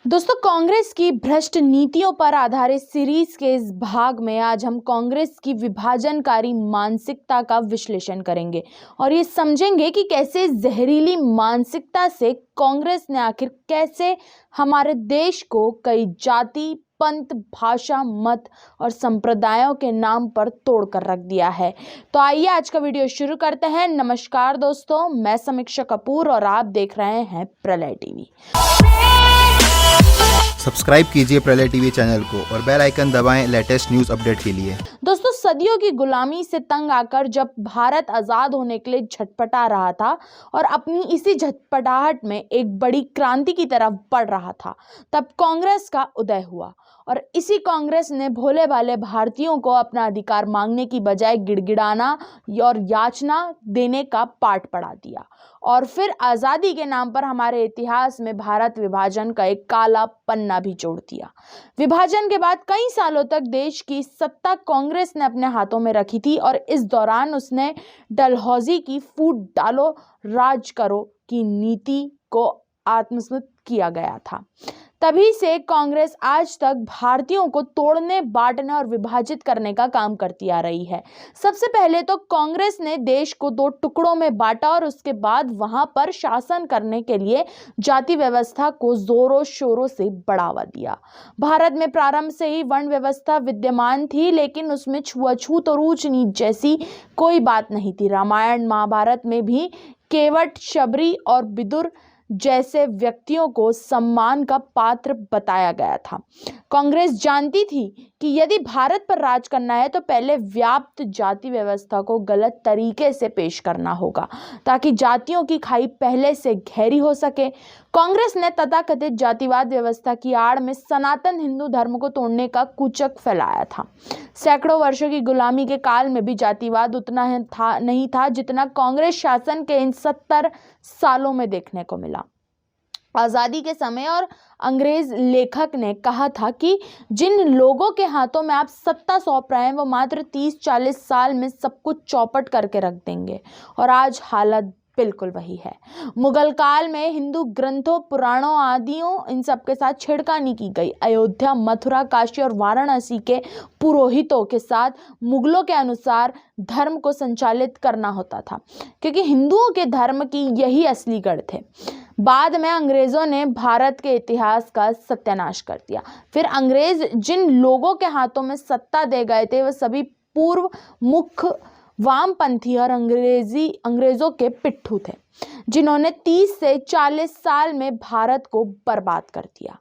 दोस्तों, कांग्रेस की भ्रष्ट नीतियों पर आधारित सीरीज के इस भाग में आज हम कांग्रेस की विभाजनकारी मानसिकता का विश्लेषण करेंगे और ये समझेंगे कि कैसे जहरीली मानसिकता से कांग्रेस ने आखिर कैसे हमारे देश को कई जाति, पंथ, भाषा, मत और संप्रदायों के नाम पर तोड़कर रख दिया है। तो आइए आज का वीडियो शुरू करते हैं। नमस्कार दोस्तों, मैं समीक्षा कपूर और आप देख रहे हैं प्रलय टीवी। सब्सक्राइब कीजिए प्रलय टीवी चैनल को और बेल आइकन दबाएं लेटेस्ट न्यूज अपडेट के लिए। दोस्तों, सदियों की गुलामी से तंग आकर जब भारत आजाद होने के लिए झटपटा रहा था और अपनी इसी झटपटाहट में एक बड़ी क्रांति की तरफ बढ़ रहा था, तब कांग्रेस का उदय हुआ और इसी कांग्रेस ने भोले भाले भारतीयों को अपना अधिकार मांगने की बजाय गिड़गिड़ाना और याचना देने का पाठ पढ़ा दिया और फिर आजादी के नाम पर हमारे इतिहास में भारत विभाजन का एक काला पन्ना भी जोड़ दिया। विभाजन के बाद कई सालों तक देश की सत्ता कांग्रेस ने अपने हाथों में रखी थी और इस दौरान उसने डलहौजी की फूट डालो राज करो की नीति को आत्मसात किया गया था। तभी से कांग्रेस आज तक भारतीयों को तोड़ने, बांटने और विभाजित करने का काम करती आ रही है। सबसे पहले तो कांग्रेस ने देश को दो टुकड़ों में बांटा और उसके बाद वहां पर शासन करने के लिए जाति व्यवस्था को जोरों शोरों से बढ़ावा दिया। भारत में प्रारंभ से ही वर्ण व्यवस्था विद्यमान थी, लेकिन उसमें छुआछूत और ऊंच नीच जैसी कोई बात नहीं थी। रामायण महाभारत में भी केवट, शबरी और विदुर जैसे व्यक्तियों को सम्मान का पात्र बताया गया था। कांग्रेस जानती थी कि यदि भारत पर राज करना है तो पहले व्याप्त जाति व्यवस्था को गलत तरीके से पेश करना होगा ताकि जातियों की खाई पहले से गहरी हो सके। कांग्रेस ने तथाकथित जातिवाद व्यवस्था की आड़ में सनातन हिंदू धर्म को तोड़ने का कुचक फैलाया था। सैकड़ों वर्षों की गुलामी के काल में भी जातिवाद उतना नहीं था जितना कांग्रेस शासन के इन 70 सालों में देखने को मिला। आजादी के समय और अंग्रेज लेखक ने कहा था कि जिन लोगों के हाथों में आप सत्ता सौंप रहे हैं वो मात्र 30-40 साल में सब कुछ चौपट करके रख देंगे और आज हालत बिल्कुल वही है। मुगल काल में हिंदू ग्रंथों, पुराणों आदियों इन सब के साथ छेड़खानी की गई। अयोध्या, मथुरा, काशी और वाराणसी के पुरोहितों के साथ मुगलों के अनुसार धर्म को संचालित करना होता था, क्योंकि हिंदुओं के धर्म की यही असली गढ़ थे। बाद में अंग्रेजों ने भारत के इतिहास का सत्यानाश कर दिया। फिर अंग्रेज जिन लोगों के हाथों में सत्ता दे गए थे वो सभी पूर्व मुख्य वामपंथी और अंग्रेजों के पिट्ठू थे, जिन्होंने 30 से 40 साल में भारत को बर्बाद कर दिया।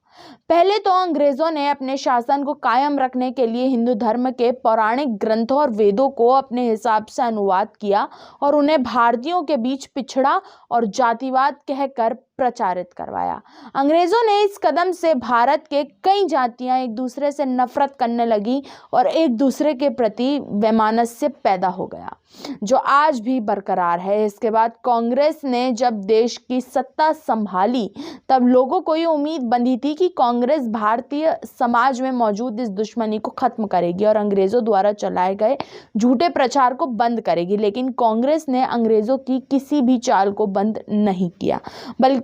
पहले तो अंग्रेजों ने अपने शासन को कायम रखने के लिए हिंदू धर्म के पौराणिक ग्रंथों और वेदों को अपने हिसाब से अनुवाद किया और उन्हें भारतीयों के बीच पिछड़ा और जातिवाद कहकर प्रचारित करवाया। अंग्रेजों ने इस कदम से भारत के कई जातियां एक दूसरे से नफरत करने लगी और एक दूसरे के प्रति वैमनस्य पैदा हो गया, जो आज भी बरकरार है। इसके बाद कांग्रेस ने जब देश की सत्ता संभाली तब लोगों को ये उम्मीद बंधी थी कि कांग्रेस भारतीय समाज में मौजूद इस दुश्मनी को खत्म करेगी और अंग्रेजों द्वारा चलाए गए झूठे प्रचार को बंद करेगी। लेकिन कांग्रेस ने अंग्रेजों की किसी भी चाल को बंद नहीं किया, बल्कि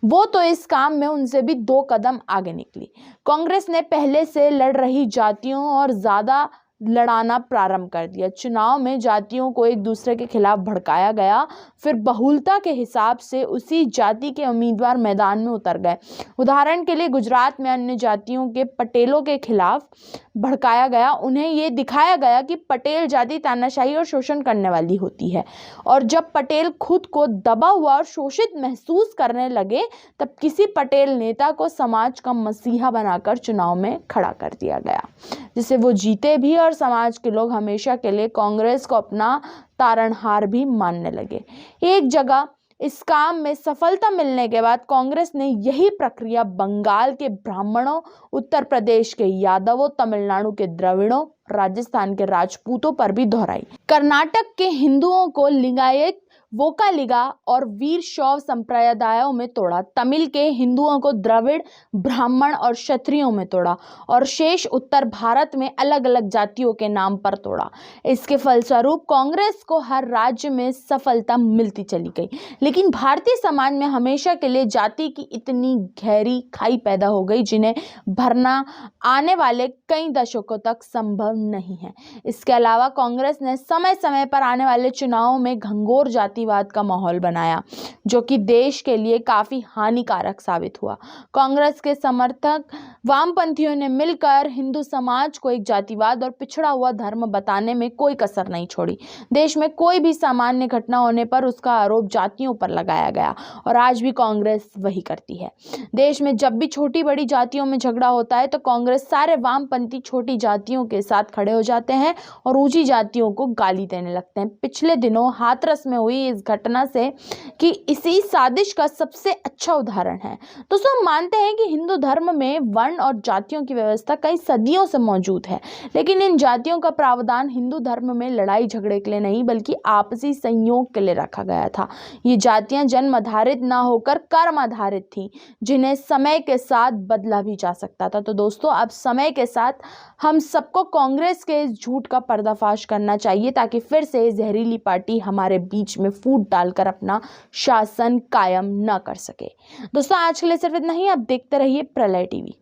वो तो इस काम में उनसे भी 2 कदम आगे निकली। कांग्रेस ने पहले से लड़ रही जातियों और ज्यादा लड़ाना प्रारंभ कर दिया। चुनाव में जातियों को एक दूसरे के खिलाफ भड़काया गया, फिर बहुलता के हिसाब से उसी जाति के उम्मीदवार मैदान में उतर गए। उदाहरण के लिए गुजरात में अन्य जातियों के पटेलों के खिलाफ भड़काया गया। उन्हें ये दिखाया गया कि पटेल जाति तानाशाही और शोषण करने वाली होती है और जब पटेल खुद को दबा हुआ और शोषित महसूस करने लगे तब किसी पटेल नेता को समाज का मसीहा बनाकर चुनाव में खड़ा कर दिया गया, जिससे वो जीते भी और समाज के लोग हमेशा के लिए कांग्रेस को अपना तारणहार भी मानने लगे। एक जगह इस काम में सफलता मिलने के बाद कांग्रेस ने यही प्रक्रिया बंगाल के ब्राह्मणों, उत्तर प्रदेश के यादवों, तमिलनाडु के द्रविड़ों, राजस्थान के राजपूतों पर भी दोहराई। कर्नाटक के हिंदुओं को लिंगायत वोकालिगा और वीर शैव संप्रदायों में तोड़ा, तमिल के हिंदुओं को द्रविड़, ब्राह्मण और क्षत्रियों में तोड़ा और शेष उत्तर भारत में अलग अलग जातियों के नाम पर तोड़ा। इसके फलस्वरूप कांग्रेस को हर राज्य में सफलता मिलती चली गई, लेकिन भारतीय समाज में हमेशा के लिए जाति की इतनी गहरी खाई पैदा हो गई जिन्हें भरना आने वाले कई दशकों तक संभव नहीं है। इसके अलावा कांग्रेस ने समय समय पर आने वाले चुनावों में घंघोर जातिवाद का माहौल बनाया, जो कि देश के लिए काफी हानिकारक साबित हुआ। कांग्रेस के समर्थक वामपंथियों ने मिलकर हिंदू समाज को एक जातिवाद और पिछड़ा हुआ धर्म बताने में कोई कसर नहीं छोड़ी। देश में कोई भी सामान्य घटना होने पर उसका आरोप जातियों पर लगाया गया और आज भी कांग्रेस वही करती है। देश में जब भी छोटी बड़ी जातियों में झगड़ा होता है तो कांग्रेस सारे वामपंथी छोटी जातियों के साथ खड़े हो जाते हैं और ऊंची जातियों को गाली देने लगते हैं। पिछले दिनों हाथरस में हुई इस घटना से कि इसी साजिश का सबसे अच्छा उदाहरण है। दोस्तों, हम मानते हैं कि हिंदू धर्म में वर्ण और जातियों की व्यवस्था कई सदियों से मौजूद है, लेकिन इन जातियों का प्रावधान हिंदू धर्म में लड़ाई झगड़े के लिए नहीं बल्कि आपसी संयोग के लिए रखा गया था। ये जातियां जन्म आधारित ना होकर कर्म आधारित थी, जिन्हें समय के साथ बदला भी जा सकता था। तो दोस्तों, अब समय के साथ हम सबको कांग्रेस के इस झूठ का पर्दाफाश करना चाहिए ताकि फिर से जहरीली पार्टी हमारे बीच में फूट डालकर अपना शासन कायम न कर सके। दोस्तों, आज के लिए सिर्फ इतना ही। आप देखते रहिए प्रलय टीवी।